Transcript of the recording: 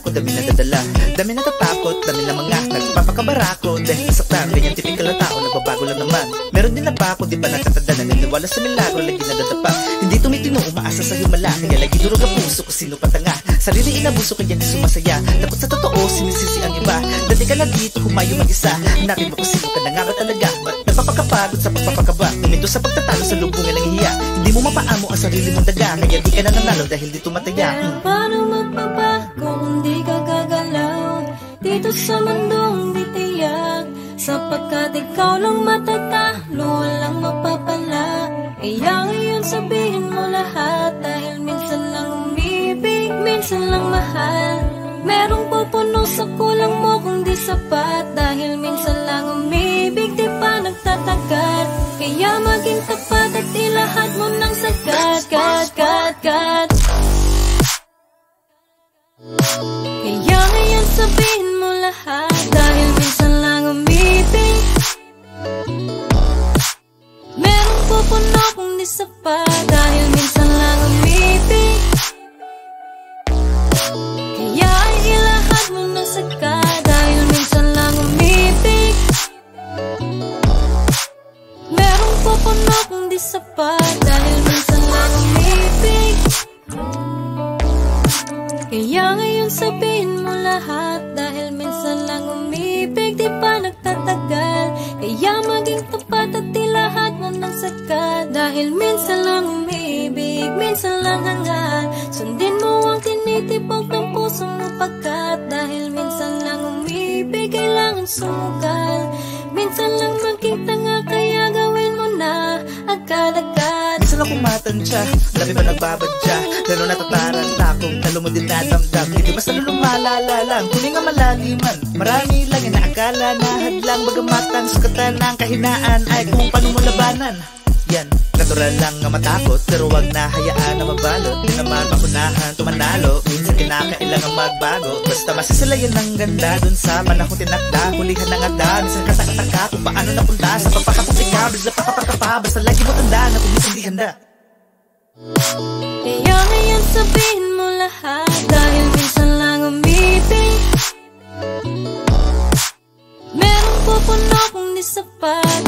ako, dami na dadala, dami na tatakot, dami na mga nagpapakabarako. Dahil isaktan, ganyan tipikal na tao, nagbabago lang naman. Meron din na ba ako, di ba natatanda, naniniwala sa milagro, lagi nadadapa. Hindi tumitino, umaasa sa himala, kaya lagi durog ang puso kung sino patanga. Sarili inabuso, kaya di sumasaya. Takot sa totoo, sinisisi ang iba. Dati ka na dito, humayo mag-isa. Hanapin mo kung sino ka na nga ba talaga. Nagpapakapagod sa pagpapakaba, tuminto sa pagtatalo sa lubungan ng hiya. Hindi mo mapaamo ang sarili mong daga, kaya di ka na nanalo dahil di tumataya. Paano magbabago kung di ka gagalaw dito sa mundong di tiyak? Sapagkat ikaw lang matatalo, walang mapapala. Kaya ngayon sabihin mo lahat, dahil minsan lang umibig, minsan lang mahal. Merong pupuno sa kulang mo kung di sapat, dahil minsan lang umibig, di pa nagtatagal. Kaya maging tapat at ilahat mo ng sagad, kat. Kaya ngayon sabihin mo lahat, dahil minsan lang umibig. Merong pupuno kung di sapat, dahil minsan lang umibig. Kaya ay ilahat mo ng sagad, dahil minsan lang umibig. Merong pupuno kung di sapat, dahil minsan lang umibig. Kaya ngayon sabihin mo lahat, dahil minsan lang umibig, di pa nagtatagal. Kaya maging tapat at ilahat mo ng sagad, dahil minsan lang umibig, minsan lang hangal. Sundin mo ang tinitibok ng puso mo pagkat, dahil minsan lang umibig, kailangan sumugal. Minsan lang maging tanga, kaya gawin mo na agad-agad. Minsan ako matansya, dami ba nagbabadya, lalo natataranta kung talo mo din nadamdam. Hindi basta lumalala lang, kuning nga malaliman. Marami lang yung naakala na hadlang, bagamat ang sukatan ng kahinaan ay kung paano mo labanan. Yan, natural lang nga matakot, pero wag na hayaan na mabalot. Di naman makunahan, tumanalo, minsan kinakailangan magbago. Basta masisilayan ng ganda dun sa panahon tinakda, hulihan ng agda. Minsan katakataka kung paano napunta sa papakaputika, bigla papapakapa, basta lagi mo tanda na kung minsan di handa. Kaya ngayon sabihin mo lahat, dahil minsan lang umibig. Merong pupuno kung di sapat,